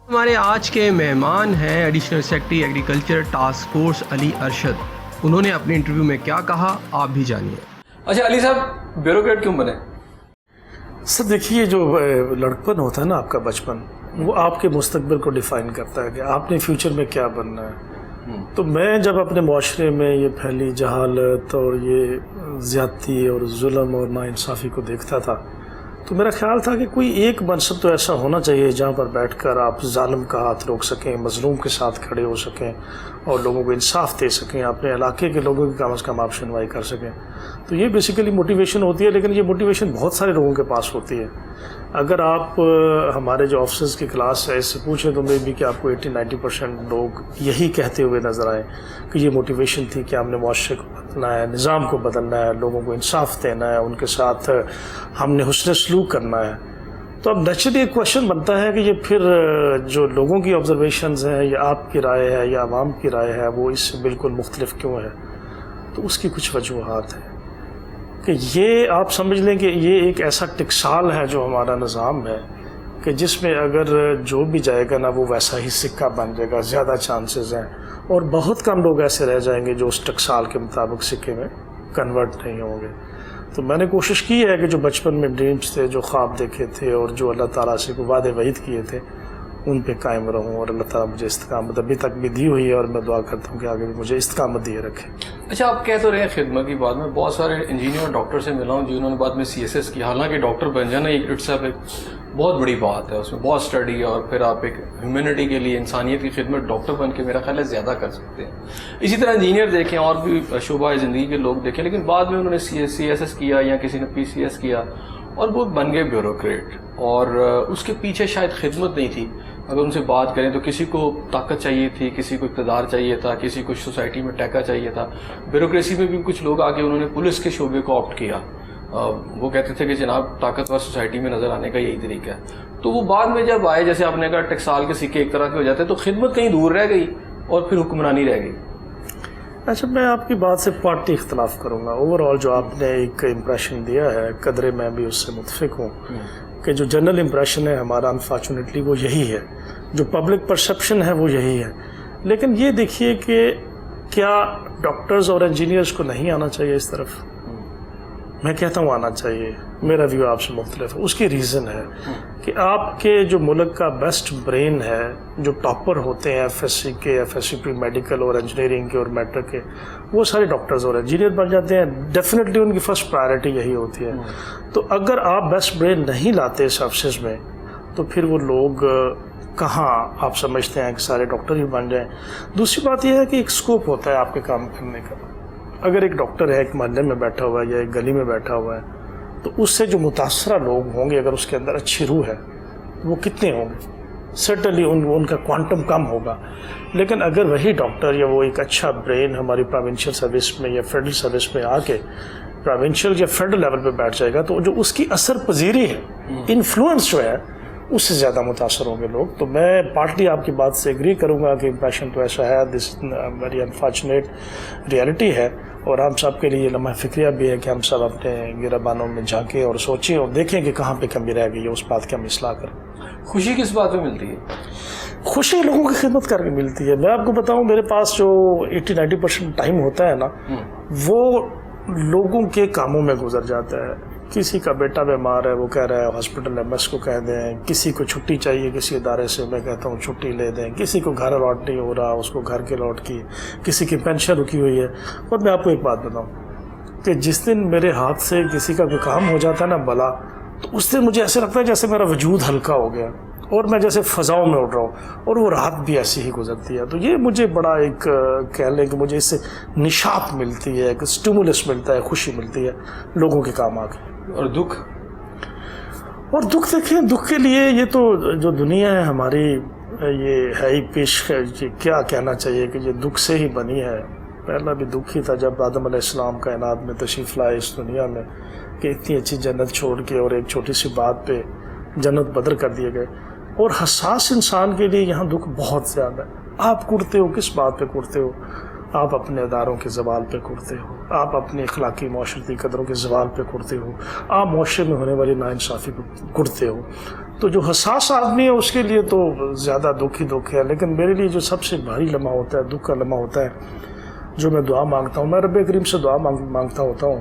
ہمارے آج کے مہمان ہیں additional secretary agriculture task force Ali Arshad. انہوں نے اپنے انٹرویو میں کیا کہا آپ بھی جانیے. اچھا علی صاحب، بیوروکریٹ کیوں بنے؟ سر دیکھیے، جو لڑکپن ہوتا ہے نا آپ کا، بچپن، وہ آپ کے مستقبل کو ڈیفائن کرتا ہے کہ آپ نے فیوچر میں کیا بننا ہے. تو میں جب اپنے معاشرے میں یہ پھیلی جہالت اور یہ زیادتی اور ظلم اور ناانصافی کو دیکھتا تھا تو میرا خیال تھا کہ کوئی ایک منصب تو ایسا ہونا چاہیے جہاں پر بیٹھ کر آپ ظالم کا ہاتھ روک سکیں، مظلوم کے ساتھ کھڑے ہو سکیں اور لوگوں کو انصاف دے سکیں، اپنے علاقے کے لوگوں کی کم از کم آپ سنوائی کر سکیں. تو یہ بیسیکلی موٹیویشن ہوتی ہے، لیکن یہ موٹیویشن بہت سارے لوگوں کے پاس ہوتی ہے. اگر آپ ہمارے جو آفیسرز کی کلاس ہے اس سے پوچھیں تو میں بھی کہ آپ کو 80-90% لوگ یہی کہتے ہوئے نظر آئے کہ یہ موٹیویشن تھی کہ ہم نے معاشرے کو بدلنا ہے، نظام کو بدلنا ہے، لوگوں کو انصاف دینا ہے، ان کے ساتھ ہم نے حسن سلوک کرنا ہے. تو اب نیچرلی ایک کویشچن بنتا ہے کہ یہ پھر جو لوگوں کی آبزرویشنز ہیں یا آپ کی رائے ہے یا عوام کی رائے ہے وہ اس سے بالکل مختلف کیوں ہے؟ تو اس کی کچھ وجوہات ہیں کہ یہ آپ سمجھ لیں کہ یہ ایک ایسا ٹکسال ہے جو ہمارا نظام ہے کہ جس میں اگر جو بھی جائے گا نا وہ ویسا ہی سکہ بن جائے گا، زیادہ چانسز ہیں، اور بہت کم لوگ ایسے رہ جائیں گے جو اس ٹکسال کے مطابق سکے میں کنورٹ نہیں ہوں گے. تو میں نے کوشش کی ہے کہ جو بچپن میں ڈریمز تھے، جو خواب دیکھے تھے اور جو اللہ تعالیٰ سے وعدے وعید کیے تھے ان پہ قائم رہوں، اور اللہ تعالیٰ مجھے استقامت ابھی تک بھی دی ہوئی ہے اور میں دعا کرتا ہوں کہ آگے بھی مجھے استقامت دیے رکھے. اچھا، آپ کہہ تو رہے ہیں خدمت کی بات. میں بہت سارے انجینئر اور ڈاکٹر سے ملا ہوں جنہوں نے بعد میں CSS کیا. حالانکہ ڈاکٹر بن جانا ایک بہت بڑی بات ہے، اس میں بہت اسٹڈی، اور پھر آپ ایک ہیومینٹی کے لیے، انسانیت کی خدمت ڈاکٹر بن کے میرا خیال ہے زیادہ کر سکتے ہیں. اسی طرح انجینئر دیکھیں اور بھی شعبہ زندگی کے لوگ دیکھیں، لیکن بعد میں انہوں نے CSS کیا یا کسی نے PCS کیا اور وہ بن گئے بیوروکریٹ، اور اس کے پیچھے شاید خدمت نہیں تھی. اگر ان سے بات کریں تو کسی کو طاقت چاہیے تھی، کسی کو اقتدار چاہیے تھا، کسی کو سوسائٹی میں ٹیکا چاہیے تھا. بیوروکریسی میں بھی کچھ لوگ آگے انہوں نے پولیس کے شعبے کو آپٹ کیا. وہ کہتے تھے کہ جناب طاقتور سوسائٹی میں نظر آنے کا یہی طریقہ ہے. تو وہ بعد میں جب آئے، جیسے آپ نے کہا ٹکسال کے سکے ایک طرح کے ہو جاتے ہیں، تو خدمت کہیں دور رہ گئی اور پھر حکمرانی رہ گئی. اچھا، میں آپ کی بات سے پارٹی اختلاف کروں گا. اوور آل جو آپ نے ایک امپریشن دیا ہے قدرے میں بھی اس سے متفق ہوں کہ جو جنرل امپریشن ہے ہمارا انفارچونیٹلی وہ یہی ہے، جو پبلک پرسیپشن ہے وہ یہی ہے. لیکن یہ دیکھیے کہ کیا ڈاکٹرز اور انجینئرز کو نہیں آنا چاہیے اس طرف؟ میں کہتا ہوں آنا چاہیے. میرا ویو آپ سے مختلف ہے. اس کی ریزن ہے کہ آپ کے جو ملک کا بیسٹ برین ہے، جو ٹاپر ہوتے ہیں FSC کے، FSC پری میڈیکل اور انجینئرنگ کے اور میٹرک کے، وہ سارے ڈاکٹرز اور انجینئر بن جاتے ہیں. ڈیفینیٹلی ان کی فرسٹ پرائرٹی یہی ہوتی ہے. تو اگر آپ بیسٹ برین نہیں لاتے اس آفسز میں تو پھر وہ لوگ کہاں آپ سمجھتے ہیں کہ سارے ڈاکٹر ہی بن جائیں. دوسری بات یہ ہے کہ ایک اسکوپ ہوتا ہے آپ کے کام کرنے کا. اگر ایک ڈاکٹر ہے ایک محلے میں بیٹھا ہوا ہے یا ایک گلی میں بیٹھا ہوا ہے تو اس سے جو متاثرہ لوگ ہوں گے، اگر اس کے اندر اچھی روح ہے وہ کتنے ہوں گے؟ سرٹنلی ان کا کوانٹم کم ہوگا. لیکن اگر وہی ڈاکٹر یا وہ ایک اچھا برین ہماری پروونشل سروس میں یا فیڈرل سروس میں آ کے پروونشل یا فیڈرل لیول پہ بیٹھ جائے گا تو جو اس کی اثر پذیری ہے، انفلوئنس جو ہے، اس سے زیادہ متاثر ہوں گے لوگ. تو میں پارٹلی آپ کی بات سے ایگری کروں گا کہ امپریشن تو ایسا ہے، دس ویری انفارچونیٹ ریئلٹی ہے، اور ہم سب کے لیے لمحہ فکریہ بھی ہے کہ ہم سب اپنے گربانوں میں جھانکیں اور سوچیں اور دیکھیں کہ کہاں پہ کمی رہ گئی ہے، اس بات کی ہم اصلاح کریں. خوشی کس بات میں ملتی ہے؟ خوشی لوگوں کی خدمت کر کے ملتی ہے. میں آپ کو بتاؤں، میرے پاس جو 80-90% ٹائم ہوتا ہے نا وہ لوگوں کے کاموں میں گزر جاتا ہے. کسی کا بیٹا بیمار ہے، وہ کہہ رہا ہے ہاسپٹل MS کو کہہ دیں. کسی کو چھٹی چاہیے کسی ادارے سے، میں کہتا ہوں چھٹی لے دیں. کسی کو گھر الاٹ نہیں ہو رہا، اس کو گھر کے الاٹ کی. کسی کی پینشن رکی ہوئی ہے. اور میں آپ کو ایک بات بتاؤں کہ جس دن میرے ہاتھ سے کسی کا کوئی کام ہو جاتا ہے نا بلا، تو اس دن مجھے ایسے لگتا ہے جیسے میرا وجود ہلکا ہو گیا اور میں جیسے فضاؤں میں اڑ رہا ہوں، اور وہ رات بھی ایسی ہی گزرتی ہے. تو یہ مجھے بڑا ایک کہہ لیں کہ مجھے اس سے نشاط ملتی ہے، ایک اسٹیمولس ملتا ہے، خوشی ملتی ہے لوگوں کے کام آ کے. اور دکھ دیکھیں، دکھ کے لیے یہ تو جو دنیا ہے ہماری یہ ہے ہی پیش، کیا کہنا چاہیے کہ یہ دکھ سے ہی بنی ہے. پہلا بھی دکھ ہی تھا جب آدم علیہ السلام کائنات میں تشریف لائے اس دنیا میں کہ اتنی اچھی جنت چھوڑ کے اور ایک چھوٹی سی بات پہ جنت بدر کر دیے گئے. اور حساس انسان کے لیے یہاں دکھ بہت زیادہ ہے. آپ کڑتے ہو کس بات پہ کڑتے ہو؟ آپ اپنے اداروں کے زوال پہ کرتے ہو, آپ اپنے اخلاقی معاشرتی قدروں کے زوال پہ کرتے ہو, آپ معاشرے میں ہونے والی ناانصافی پہ کرتے ہو. تو جو حساس آدمی ہے اس کے لیے تو زیادہ دکھ ہی دکھ ہے, لیکن میرے لیے جو سب سے بھاری لمحہ ہوتا ہے, دکھ کا لمحہ ہوتا ہے, جو میں دعا مانگتا ہوں, میں رب کریم سے دعا مانگتا ہوتا ہوں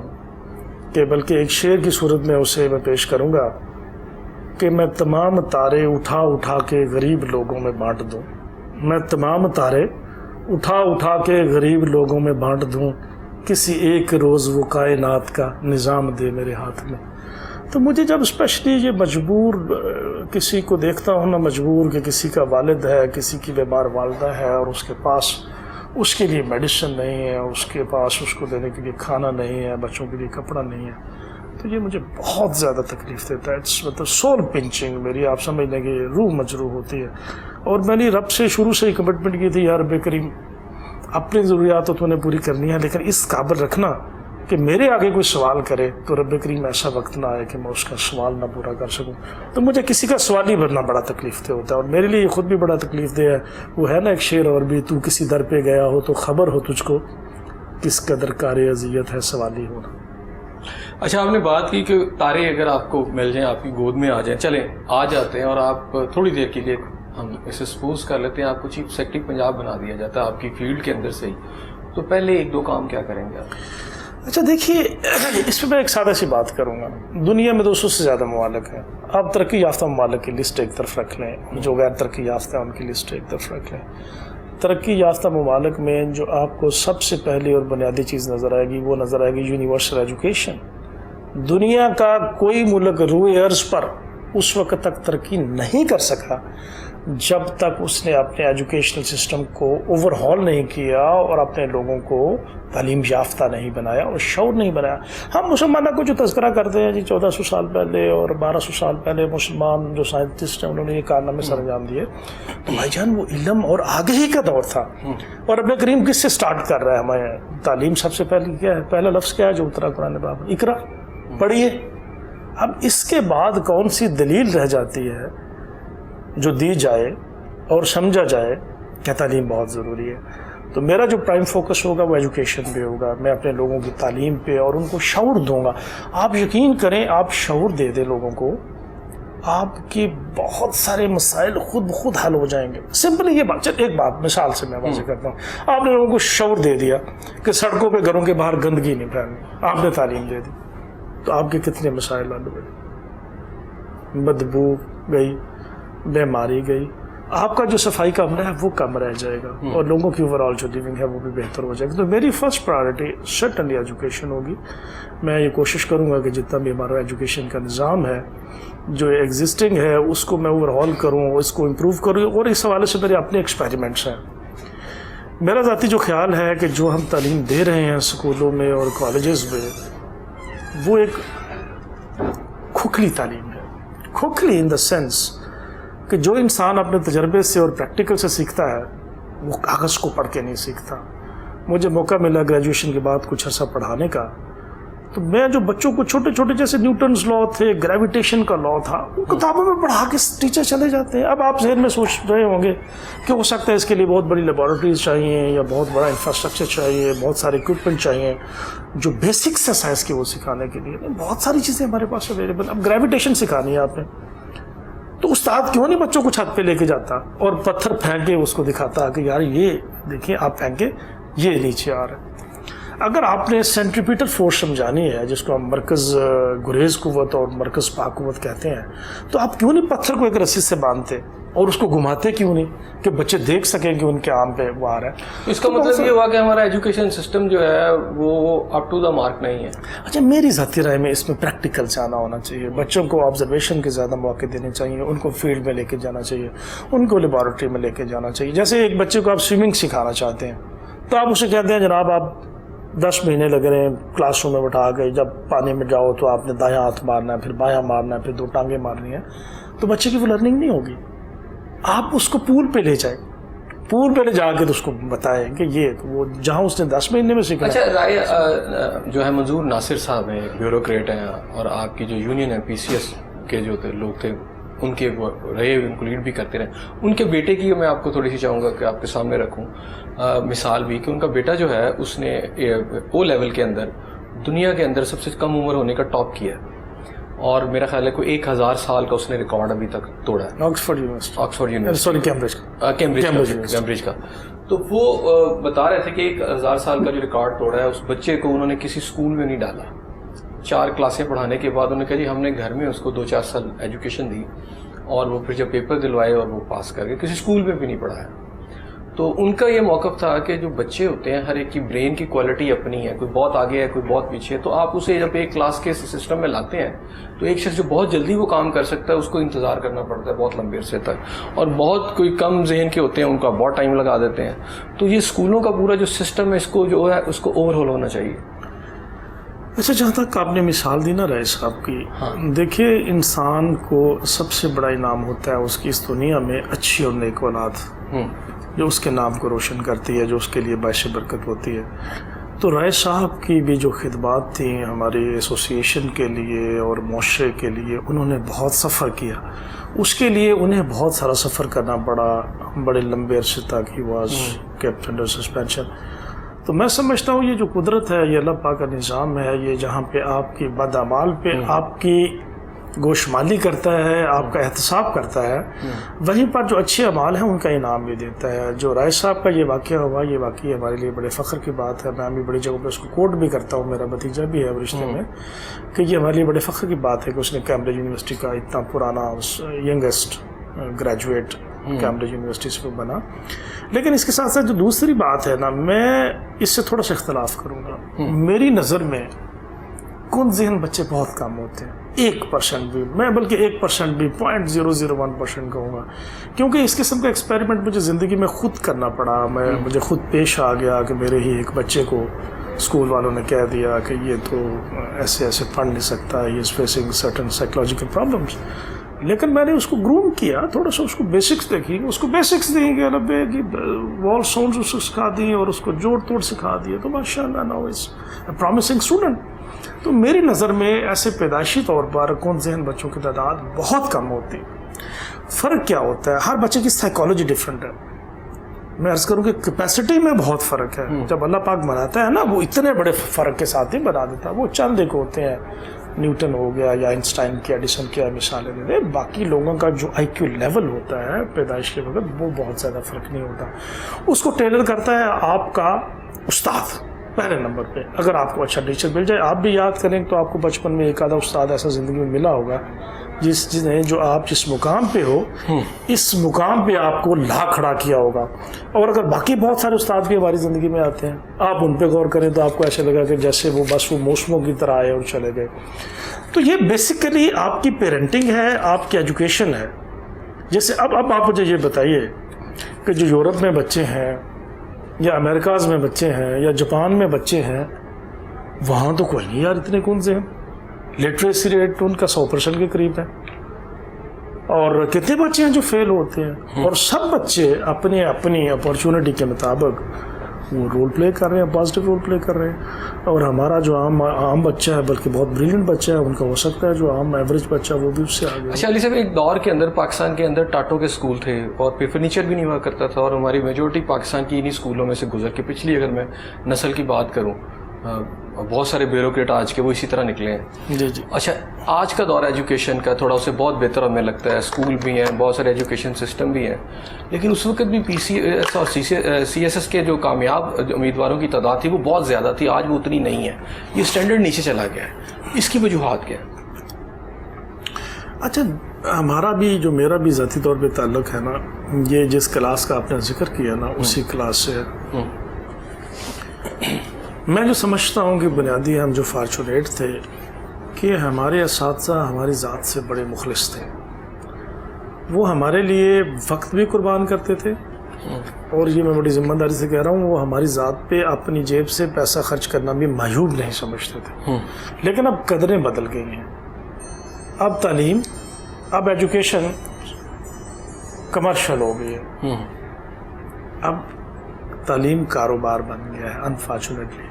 کہ بلکہ ایک شعر کی صورت میں اسے میں پیش کروں گا کہ میں تمام تارے اٹھا اٹھا کے غریب لوگوں میں بانٹ دوں, میں تمام تارے اٹھا اٹھا کے غریب لوگوں میں بانٹ دوں, کسی ایک روز وہ کائنات کا نظام دے میرے ہاتھ میں. تو مجھے جب اسپیشلی یہ مجبور کسی کو دیکھتا ہوں نا, مجبور کہ کسی کا والد ہے, کسی کی بیمار والدہ ہے اور اس کے پاس اس کے لیے میڈیسن نہیں ہے, اس کے پاس اس کو دینے کے لیے کھانا نہیں ہے, بچوں کے لیے کپڑا نہیں ہے, تو یہ مجھے بہت زیادہ تکلیف دیتا ہے. مطلب سول پنچنگ میری, آپ سمجھ لیں کہ روح مجروح ہوتی ہے. اور میں نے رب سے شروع سے ہی کمٹمنٹ کی تھی, یا رب کریم اپنی ضروریات تو نے پوری کرنی ہے, لیکن اس قابل رکھنا کہ میرے آگے کوئی سوال کرے تو رب کریم ایسا وقت نہ آئے کہ میں اس کا سوال نہ پورا کر سکوں. تو مجھے کسی کا سوال ہی بننا بڑا تکلیف دہ ہوتا ہے, اور میرے لیے یہ خود بھی بڑا تکلیف دہ ہے. وہ ہے نا ایک شعر اور بھی, تو کسی در پہ گیا ہو تو خبر ہو تجھ کو, کس قدر کار اذیت ہے سوالی ہونا. اچھا, آپ نے بات کی کہ تارے اگر آپ کو مل جائیں, آپ کی گود میں آ جائیں, چلیں آ جاتے ہیں, اور آپ تھوڑی دیر کے لیے ہم اسے سپوز کر لیتے ہیں آپ کو چیف سیکرٹری پنجاب بنا دیا جاتا ہے آپ کی فیلڈ کے اندر سے ہی, تو پہلے ایک دو کام کیا کریں گے آپ؟ اچھا دیکھیے, اس پہ میں ایک سادہ سی بات کروں گا. دنیا میں 200 سے زیادہ ممالک ہیں. آپ ترقی یافتہ ممالک کی لسٹ ایک طرف رکھ لیں, جو غیر ترقی یافتہ ہیں ان کی لسٹ ایک طرف رکھ لیں. ترقی یافتہ ممالک میں جو آپ کو سب سے پہلی اور بنیادی چیز نظر آئے گی, وہ نظر آئے گی یونیورسل ایجوکیشن. دنیا کا کوئی ملک روئے ارض پر اس وقت تک ترقی نہیں کر سکا جب تک اس نے اپنے ایجوکیشنل سسٹم کو اوور ہال نہیں کیا اور اپنے لوگوں کو تعلیم یافتہ نہیں بنایا اور شعور نہیں بنایا. ہم مسلمانوں کو جو تذکرہ کرتے ہیں جی 1400 سال پہلے اور 1200 سال پہلے مسلمان جو سائنٹسٹ ہیں انہوں نے یہ کارنامے سر انجام دیے, تو بھائی جان وہ علم اور آگہی کا دور تھا. اور رب کریم کس سے سٹارٹ کر رہا ہے ہمیں؟ تعلیم سب سے پہلے کیا ہے, پہلا لفظ کیا ہے جو اترا قرآن پاک میں, اقرا, پڑھیے. اب اس کے بعد کون سی دلیل رہ جاتی ہے جو دی جائے اور سمجھا جائے کہ تعلیم بہت ضروری ہے؟ تو میرا جو پرائم فوکس ہوگا وہ ایجوکیشن پہ ہوگا. میں اپنے لوگوں کی تعلیم پہ اور ان کو شعور دوں گا. آپ یقین کریں, آپ شعور دے دیں لوگوں کو, آپ کے بہت سارے مسائل خود بخود حل ہو جائیں گے. سمپلی یہ بات, ایک بات مثال سے میں واضح کرتا ہوں. آپ نے لوگوں کو شعور دے دیا کہ سڑکوں پہ گھروں کے باہر گندگی نہیں پھیلنی, آپ نے تعلیم دے دی, تو آپ کے کتنے مسائل حل ہوئے؟ بدبو گئی, بیماری گئی, آپ کا جو صفائی کا عملہ ہے وہ کم رہ جائے گا, اور لوگوں کی اوور آل جو لیونگ ہے وہ بھی بہتر ہو جائے گی. تو میری فرسٹ پرائرٹی سرٹنلی ایجوکیشن ہوگی. میں یہ کوشش کروں گا کہ جتنا بھی ہمارا ایجوکیشن کا نظام ہے جو ایگزسٹنگ ہے اس کو میں اوور ہال کروں, اس کو امپروو کروں. اور اس حوالے سے میرے اپنے ایکسپیریمنٹس ہیں. میرا ذاتی جو خیال ہے کہ جو ہم تعلیم دے رہے ہیں اسکولوں میں اور کالجز میں, وہ ایک کھوکھلی تعلیم ہے. کھوکھلی ان دا سینس کہ جو انسان اپنے تجربے سے اور پریکٹیکل سے سیکھتا ہے وہ کاغذ کو پڑھ کے نہیں سیکھتا. مجھے موقع ملا گریجویشن کے بعد کچھ عرصہ پڑھانے کا, تو میں جو بچوں کو چھوٹے چھوٹے جیسے نیوٹنز لا تھے, گریویٹیشن کا لا تھا, ان کتابوں میں پڑھا کے ٹیچر چلے جاتے ہیں. اب آپ ذہن میں سوچ رہے ہوں گے کہ ہو سکتا ہے اس کے لیے بہت بڑی لیبارٹریز چاہیے یا بہت بڑا انفراسٹرکچر چاہیے, بہت سارے اکوپمنٹ چاہیے جو بیسکس ہے سائنس کے وہ سکھانے کے لیے. بہت ساری چیزیں ہمارے پاس اویلیبل. اب گریویٹیشن سکھانی ہے آپ نے, تو استاد کیوں نہیں بچوں کو چھت پہ لے کے جاتا اور پتھر پھینک کے اس کو دکھاتا کہ یار یہ دیکھیں آپ پھینکے یہ نیچے آ رہا ہے. اگر آپ نے سینٹریپیٹل فورس سمجھانی ہے جس کو ہم مرکز گریز قوت اور مرکز پا قوت کہتے ہیں, تو آپ کیوں نہیں پتھر کو ایک رسی سے باندھتے اور اس کو گھماتے کیوں نہیں کہ بچے دیکھ سکیں کہ ان کے آم پہ وہ آ رہا ہے؟ اس کا مطلب یہ ہوا کہ ہمارا ایجوکیشن سسٹم جو ہے وہ اپ ٹو دا مارک نہیں ہے. اچھا, میری ذاتی رائے میں اس میں پریکٹیکل جانا ہونا چاہیے. بچوں کو آبزرویشن کے زیادہ موقع دینے چاہیے, ان کو فیلڈ میں لے کے جانا چاہیے, ان کو لیبارٹری میں لے کے جانا چاہیے. جیسے ایک بچے کو آپ سوئمنگ سکھانا چاہتے ہیں تو آپ اسے کہتے ہیں جناب آپ 10 مہینے لگ رہے ہیں کلاس روم میں بٹھا کے, جب پانی میں جاؤ تو آپ نے دایاں ہاتھ مارنا ہے, پھر بایاں مارنا ہے, پھر 2 ٹانگیں مارنی ہیں, تو بچے کی وہ لرننگ نہیں ہوگی. آپ اس کو پول پہ لے جائیں, پول پہ لے جا کے تو اس کو بتائیں کہ یہ وہ جہاں اس نے 10 مہینے میں سیکھا. اچھا, رائے جو ہے منظور ناصر صاحب ہیں, بیوروکریٹ ہیں, اور آپ کی جو یونین ہے PCS کے جو لوگ تھے ان کے رہے ان کو لیڈ بھی کرتے رہے. ان کے بیٹے کی میں آپ کو تھوڑی سی چاہوں گا کہ آپ کے سامنے رکھوں مثال بھی, کہ ان کا بیٹا جو ہے اس نے او لیول کے اندر دنیا کے اندر سب سے کم عمر ہونے کا ٹاپ کیا ہے, اور میرا خیال ہے کوئی 1000 سال کا اس نے ریکارڈ ابھی تک توڑا ہے. آکسفورڈ یونیورسٹی کیمبرج کا. تو وہ بتا رہے تھے کہ 1000 سال کا جو ریکارڈ توڑا ہے, اس بچے کو انہوں نے کسی اسکول میں نہیں ڈالا. 4 کلاسیں پڑھانے کے بعد انہوں نے کہا جی ہم نے گھر میں اس کو 2-4 سال ایجوکیشن دی, اور وہ پھر جب پیپر دلوائے اور وہ پاس کر گئے, کسی اسکول میں بھی نہیں پڑھا ہے. تو ان کا یہ موقف تھا کہ جو بچے ہوتے ہیں ہر ایک کی برین کی کوالٹی اپنی ہے, کوئی بہت آگے ہے کوئی بہت پیچھے ہے. تو آپ اسے جب ایک کلاس کے سسٹم میں لاتے ہیں تو ایک شخص جو بہت جلدی وہ کام کر سکتا ہے اس کو انتظار کرنا پڑتا ہے بہت لمبے عرصے تک, اور بہت کوئی کم ذہن کے ہوتے ہیں ان کا بہت ٹائم لگا دیتے ہیں. تو یہ اسکولوں کا پورا جو سسٹم ہے اس کو جو ہے اس کو اوور ہول ہونا چاہیے. اچھا, جہاں تک آپ نے مثال دی نا رئیس صاحب کی, دیکھیے انسان کو سب سے بڑا انعام ہوتا ہے اس کی اس دنیا میں اچھی اور نیک اولاد, جو اس کے نام کو روشن کرتی ہے, جو اس کے لیے باعث برکت ہوتی ہے. تو رائے صاحب کی بھی جو خدمات تھیں ہماری ایسوسیشن کے لیے اور معاشرے کے لیے, انہوں نے بہت سفر کیا. اس کے لیے انہیں بہت سارا سفر کرنا پڑا, بڑے لمبے عرصے تک he was kept under suspension. تو میں سمجھتا ہوں یہ جو قدرت ہے, یہ اللہ پاک کا نظام ہے, یہ جہاں پہ آپ کی بد اعمال پہ آپ کی گوشمالی کرتا ہے, آپ کا احتساب کرتا ہے, وہیں پر جو اچھے اعمال ہیں ان کا انعام بھی دیتا ہے. جو رائے صاحب کا یہ واقعہ ہوا, یہ واقعی ہمارے لیے بڑے فخر کی بات ہے. میں بھی بڑی جگہوں پہ اس کو کوٹ بھی کرتا ہوں, میرا بھتیجا بھی ہے رشتے میں, کہ یہ ہمارے لیے بڑے فخر کی بات ہے کہ اس نے کیمبرج یونیورسٹی کا اتنا پرانا ینگسٹ گریجویٹ کیمبرج یونیورسٹی سے بنا. لیکن اس کے ساتھ ساتھ جو دوسری بات ہے نا, میں اس سے تھوڑا سا اختلاف کروں گا. میری نظر میں کن ذہن بچے بہت کم ہوتے ہیں, 1% بھی, میں بلکہ 1% بھی 0.001% کہوں گا, کیونکہ اس قسم کا ایکسپیریمنٹ مجھے زندگی میں خود کرنا پڑا. مجھے خود پیش آ گیا کہ میرے ہی ایک بچے کو اسکول والوں نے کہہ دیا کہ یہ تو ایسے پڑھ نہیں سکتا, he is facing certain psychological problems. لیکن میں نے اس کو گروم کیا, تھوڑا سا اس کو بیسکس دیکھی, اس کو بیسکس دیں گے ربے کی وال ساؤنڈز اس کو سکھا دی اور اس کو جوڑ توڑ سکھا دیے, تو ماشاء اللہ now is a promising student. تو میری نظر میں ایسے پیدائشی طور پر کون ذہن بچوں کی تعداد بہت کم ہوتی. فرق کیا ہوتا ہے, ہر بچے کی سائیکالوجی ڈفرینٹ ہے. میں عرض کروں کہ کیپیسٹی میں بہت فرق ہے. جب اللہ پاک بناتا ہے نا, وہ اتنے بڑے فرق کے ساتھ ہی بنا دیتا ہے. وہ چند ایک ہوتے ہیں, نیوٹن ہو گیا یا آئنسٹائن کیا, ایڈیسن کیا, مثالیں دے دیں. باقی لوگوں کا جو آئی کیو لیول ہوتا ہے پیدائش کے وقت, وہ بہت زیادہ فرق نہیں ہوتا. اس کو ٹیلر کرتا ہے آپ کا استاد پہلے نمبر پہ. اگر آپ کو اچھا ٹیچر مل جائے, آپ بھی یاد کریں تو آپ کو بچپن میں ایک آدھا استاد ایسا زندگی میں ملا ہوگا جس آپ جس مقام پہ ہو, اس مقام پہ آپ کو لا کھڑا کیا ہوگا. اور اگر باقی بہت سارے استاد بھی ہماری زندگی میں آتے ہیں, آپ ان پہ غور کریں تو آپ کو ایسے لگا کہ جیسے وہ بس وہ موسموں کی طرح آئے اور چلے گئے. تو یہ بیسیکلی آپ کی پیرنٹنگ ہے, آپ کی ایجوکیشن ہے. جیسے اب آپ مجھے یہ بتائیے کہ جو یورپ میں بچے ہیں یا امریکاز میں بچے ہیں یا جاپان میں بچے ہیں, وہاں تو کوئی نہیں یار اتنے کون سے ہیں. لٹریسی ریٹ ان کا 100% کے قریب ہے, اور کتنے بچے ہیں جو فیل ہوتے ہیں, اور سب بچے اپنی اپنی اپارچونٹی کے مطابق وہ رول پلے کر رہے ہیں, پازیٹیو رول پلے کر رہے ہیں. اور ہمارا جو عام بچہ ہے, بلکہ بہت بریلینٹ بچہ ہے, ان کا ہو سکتا ہے جو عام ایوریج بچہ وہ بھی اس سے آگے. اچھا علی صاحب, ایک دور کے اندر پاکستان کے اندر ٹاٹوں کے اسکول تھے اور پھر فرنیچر بھی نہیں ہوا کرتا تھا, اور ہماری میجورٹی پاکستان کی انہی اسکولوں میں سے گزر کے, پچھلی اگر میں نسل کی بات کروں, بہت سارے بیوروکریٹ آج کے وہ اسی طرح نکلے ہیں. جی جی. اچھا, آج کا دور ایجوکیشن کا تھوڑا اسے بہت بہتر ہمیں لگتا ہے, اسکول بھی ہیں, بہت سارے ایجوکیشن سسٹم بھی ہیں, لیکن اس وقت بھی پی سی ایس اور سی ایس ایس کے جو کامیاب امیدواروں کی تعداد تھی وہ بہت زیادہ تھی. آج وہ اتنی نہیں ہے, یہ اسٹینڈرڈ نیچے چلا گیا ہے. اس کی وجوہات کیا ہے؟ اچھا, ہمارا بھی جو میرا بھی ذاتی طور پہ تعلق ہے نا, یہ جس کلاس کا آپ نے ذکر کیا نا, اسی کلاس سے میں جو سمجھتا ہوں کہ بنیادی ہم جو فارچونیٹ تھے کہ ہمارے اساتذہ ہماری ذات سے بڑے مخلص تھے. وہ ہمارے لیے وقت بھی قربان کرتے تھے, اور یہ میں بڑی ذمہ داری سے کہہ رہا ہوں, وہ ہماری ذات پہ اپنی جیب سے پیسہ خرچ کرنا بھی معیوب نہیں سمجھتے تھے. لیکن اب قدریں بدل گئی ہیں. اب تعلیم, اب ایجوکیشن کمرشل ہو گئی ہے. اب تعلیم کاروبار بن گیا ہے انفارچونیٹلی.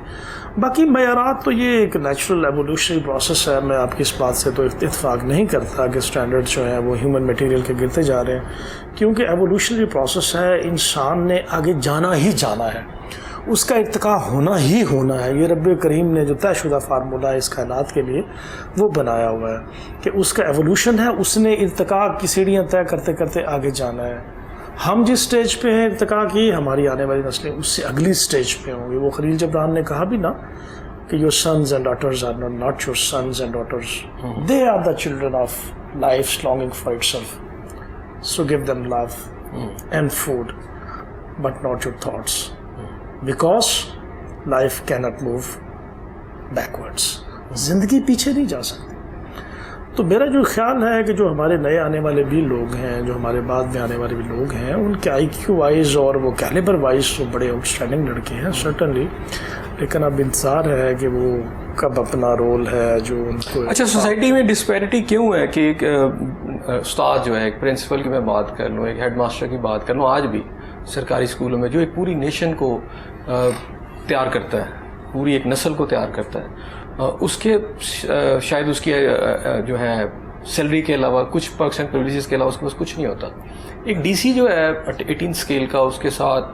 باقی معیارات تو یہ ایک نیچرل ایولیوشنری پروسیس ہے. میں آپ کی اس بات سے تو اتفاق نہیں کرتا کہ اسٹینڈرڈ جو ہیں وہ ہیومن میٹیریل کے گرتے جا رہے ہیں, کیونکہ ایولیوشنری پروسیس ہے, انسان نے آگے جانا ہی جانا ہے, اس کا ارتقاء ہونا ہی ہونا ہے. یہ رب کریم نے جو طے شدہ فارمولہ ہے اس کائنات کے لیے وہ بنایا ہوا ہے کہ اس کا ایولیوشن ہے, اس نے ارتقاء کی سیڑھیاں طے کرتے کرتے آگے جانا ہے. ہم جس سٹیج پہ ہیں ارتقاء کی, ہماری آنے والی نسلیں اس سے اگلی سٹیج پہ ہوں گی. وہ خلیل جبران نے کہا بھی نا کہ your sons and daughters are not your sons and daughters. They are the children of life's longing for itself. So give them love and food, but not your thoughts. Because life cannot move backwards. زندگی پیچھے نہیں جا سکتی. تو میرا جو خیال ہے کہ جو ہمارے نئے آنے والے بھی لوگ ہیں, جو ہمارے بعد میں آنے والے بھی لوگ ہیں, ان کے آئی کیو وائز اور وہ کیلیبر وائز تو بڑے آؤٹ اسٹینڈنگ لڑکے ہیں سرٹنلی, لیکن اب انتظار ہے کہ وہ کب اپنا رول ہے جو ان کو. اچھا, سوسائٹی میں ڈسپیرٹی کیوں ہے کہ ایک استاد جو ہے, ایک پرنسپل کی میں بات کر لوں, ایک ہیڈ ماسٹر کی بات کر لوں, آج بھی سرکاری اسکولوں میں جو ایک پوری نیشن کو تیار کرتا ہے, پوری ایک نسل کو تیار کرتا ہے, اس کے شاید اس کی جو ہے سیلری کے علاوہ کچھ پرکس اینڈ پریولیجز کے علاوہ اس کے پاس کچھ نہیں ہوتا. ایک ڈی سی جو ہے 18 اسکیل کا, اس کے ساتھ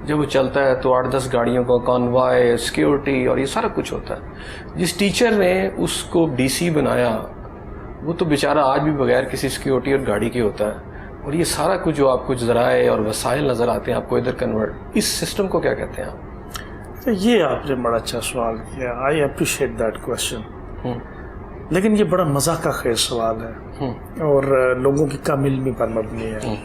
جب وہ چلتا ہے تو 8-10 گاڑیوں کا کانوائے, سیکیورٹی اور یہ سارا کچھ ہوتا ہے. جس ٹیچر نے اس کو ڈی سی بنایا وہ تو بیچارہ آج بھی بغیر کسی سیکیورٹی اور گاڑی کے ہوتا ہے. اور یہ سارا کچھ جو آپ کو ذرائع اور وسائل نظر آتے ہیں آپ کو ادھر کنورٹ, اس سسٹم کو کیا کہتے ہیں آپ؟ یہ آپ نے بڑا اچھا سوال کیا, آئی اپریشیٹ دیٹ کوشچن. لیکن یہ بڑا مزاح کا خیز سوال ہے اور لوگوں کی کم علمی پر مبنی ہے.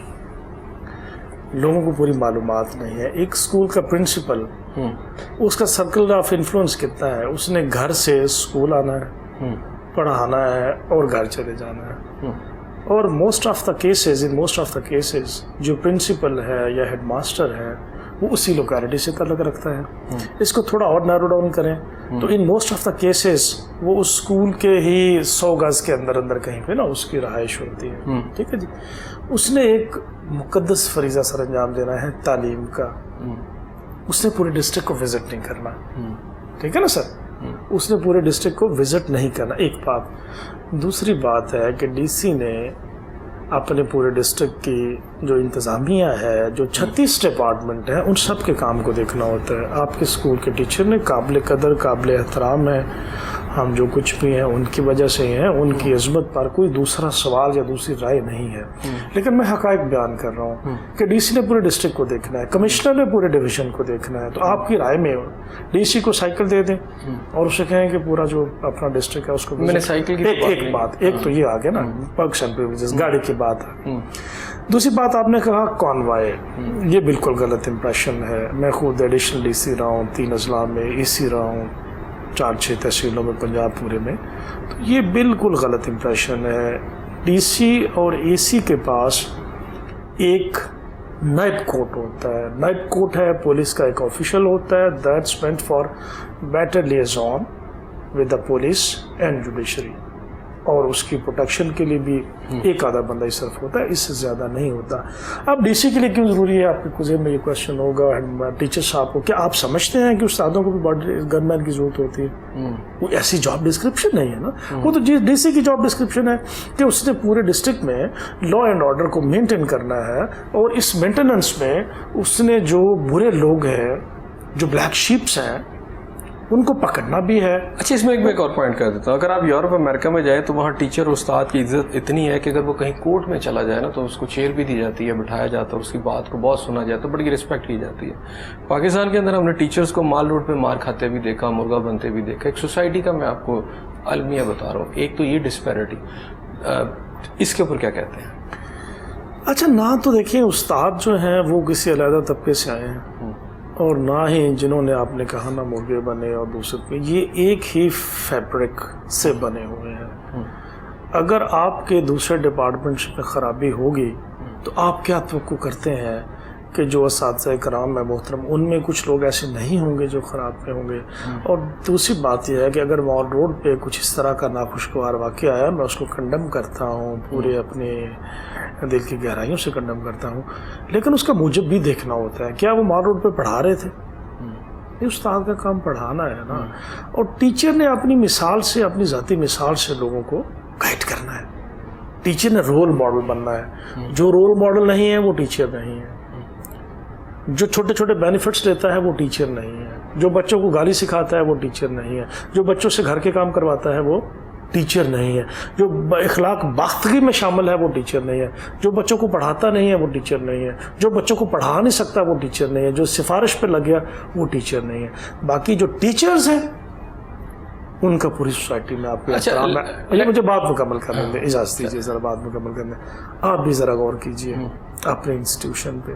لوگوں کو پوری معلومات نہیں ہے. ایک اسکول کا پرنسپل, اس کا سرکل آف انفلوئنس کتنا ہے؟ اس نے گھر سے اسکول آنا ہے, پڑھانا ہے اور گھر چلے جانا ہے. اور موسٹ آف دا کیسز جو پرنسپل ہے یا ہیڈ ماسٹر ہے وہ اسی لوکیلٹی سے تعلق رکھتا ہے. اس کو تھوڑا اور نیرو ڈاؤن کریں تو in most of the cases وہ اس اسکول کے ہی 100 گز کے اندر کہیں پہ نا اس کی رہائش ہوتی ہے. ٹھیک ہے جی, اس نے ایک مقدس فریضہ سر انجام دینا ہے تعلیم کا. اس نے پورے ڈسٹرکٹ کو وزٹ نہیں کرنا. ٹھیک ہے نا سر, اس نے پورے ڈسٹرکٹ کو وزٹ نہیں کرنا, ایک بات. دوسری بات ہے کہ ڈی سی نے اپنے پورے ڈسٹرکٹ کی جو انتظامیہ ہے, جو 36 ڈپارٹمنٹ ہیں, ان سب کے کام کو دیکھنا ہوتا ہے. آپ کے اسکول کے ٹیچر نے قابل قدر, قابل احترام ہیں, ہم جو کچھ بھی ہیں ان کی وجہ سے ہیں, ان کی عظمت پر کوئی دوسرا سوال یا دوسری رائے نہیں ہے. لیکن میں حقائق بیان کر رہا ہوں کہ ڈی سی نے پورے ڈسٹرکٹ کو دیکھنا ہے, کمشنر نے پورے ڈویژن کو دیکھنا ہے. تو آپ کی رائے میں ڈی سی کو سائیکل دے دیں اور اسے کہیں کہ پورا جو اپنا ڈسٹرکٹ ہے اس کو. میں نے سائیکل کی ایک بات, ایک تو یہ آ گیا نا پرکس اینڈ پریولیجز, گاڑی کی بات ہے. دوسری بات آپ نے کہا کانوائے, یہ بالکل غلط امپریشن ہے. میں خود ایڈیشنل ڈی سی رہا ہوں, 3 اضلاع میں اے سی رہا ہوں, 4-6 تحصیلوں میں پنجاب پورے میں. تو یہ بالکل غلط امپریشن ہے. ڈی سی اور اے سی کے پاس ایک نائب کوٹ ہوتا ہے. نائب کوٹ ہے پولیس کا ایک آفیشل ہوتا ہے, that's meant for better liaison with the police and judiciary, اور اس کی پروٹیکشن کے لیے بھی ایک آدھا بندہ ہی صرف ہوتا ہے, اس سے زیادہ نہیں ہوتا. اب ڈی سی کے لیے کیوں ضروری ہے, آپ کے ذہن میں یہ کوشچن ہوگا ٹیچر صاحب کو, کیا آپ سمجھتے ہیں کہ استادوں کو بھی گن مین کی ضرورت ہوتی ہے؟ وہ ایسی جاب ڈسکرپشن نہیں ہے نا. وہ تو ڈی سی کی جاب ڈسکرپشن ہے کہ اس نے پورے ڈسٹرکٹ میں لا اینڈ آرڈر کو مینٹین کرنا ہے, اور اس مینٹیننس میں اس نے جو برے لوگ ہیں, جو بلیک شیپس ہیں, ان کو پکڑنا بھی ہے. اچھا, اس میں ایک اور پوائنٹ کر دیتا ہوں. اگر آپ یورپ امریکہ میں جائیں تو وہاں ٹیچر اور استاد کی عزت اتنی ہے کہ اگر وہ کہیں کورٹ میں چلا جائے نا تو اس کو چیئر بھی دی جاتی ہے, بٹھایا جاتا ہے, اس کی بات کو بہت سنا جاتا ہے, بڑی رسپیکٹ کی جاتی ہے. پاکستان کے اندر ہم نے ٹیچرز کو مال روڈ پہ مار کھاتے بھی دیکھا, مرغا بنتے بھی دیکھا. ایک سوسائٹی کا میں آپ کو المیہ بتا رہا ہوں. ایک تو یہ ڈسپیرٹی, اس کے اوپر کیا کہتے ہیں؟ اچھا, نہ تو دیکھیں استاد جو ہیں وہ کسی علیحدہ طبقے سے آئے ہیں, اور نہ ہی جنہوں نے آپ نے کہا نا مرغے بنے اور دوسرے پہ, یہ ایک ہی فیبرک سے بنے ہوئے ہیں. اگر آپ کے دوسرے ڈپارٹمنٹ میں خرابی ہوگی تو آپ کیا توقع کرتے ہیں کہ جو اساتذہ کرام ہے محترم, ان میں کچھ لوگ ایسے نہیں ہوں گے جو خراب پہ ہوں گے؟ اور دوسری بات یہ ہے کہ اگر مال روڈ پہ کچھ اس طرح کا ناخوشگوار واقعہ آیا, میں اس کو کنڈم کرتا ہوں, پورے اپنے دل کی گہرائیوں سے کنڈم کرتا ہوں, لیکن اس کا موجب بھی دیکھنا ہوتا ہے. کیا وہ مال روڈ پہ پڑھا رہے تھے؟ یہ استاد کا کام پڑھانا ہے نا. اور ٹیچر نے اپنی مثال سے, اپنی ذاتی مثال سے لوگوں کو گائیڈ کرنا ہے. ٹیچر نے رول ماڈل بننا ہے. جو رول ماڈل نہیں ہے وہ ٹیچر نہیں ہے. جو چھوٹے چھوٹے بینیفٹس لیتا ہے وہ ٹیچر نہیں ہے. جو بچوں کو گالی سکھاتا ہے وہ ٹیچر نہیں ہے. جو بچوں سے گھر کے کام کرواتا ہے وہ ٹیچر نہیں ہے. جو اخلاق باختگی میں شامل ہے وہ ٹیچر نہیں ہے. جو بچوں کو پڑھاتا نہیں ہے وہ ٹیچر نہیں ہے. جو بچوں کو پڑھا نہیں سکتا وہ ٹیچر نہیں ہے. جو سفارش پہ لگ گیا وہ ٹیچر نہیں ہے. باقی جو ٹیچرز ہیں ان کا پوری سوسائٹی میں آپ کو احترام ہے. مجھے بات مکمل کرنے دیں, اجازت دیجیے ذرا بات مکمل کرنے. آپ بھی ذرا غور کیجیے اپنے انسٹیٹیوشن پہ.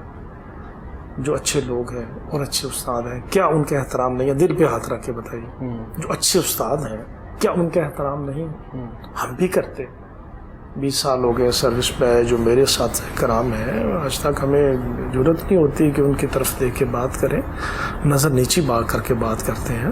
جو اچھے لوگ ہیں اور اچھے استاد ہیں, کیا ان کا احترام نہیں ہے؟ دل پہ ہاتھ رکھ کے بتائیے. جو اچھے استاد ہیں کیا ان کا احترام نہیں؟ ہم بھی کرتے. 20 سال ہو گئے سروس پہ. جو میرے ساتھ کرام ہیں آج تک ہمیں ضرورت نہیں ہوتی کہ ان کی طرف دیکھ کے بات کریں, نظر نیچی بات کر کے بات کرتے ہیں.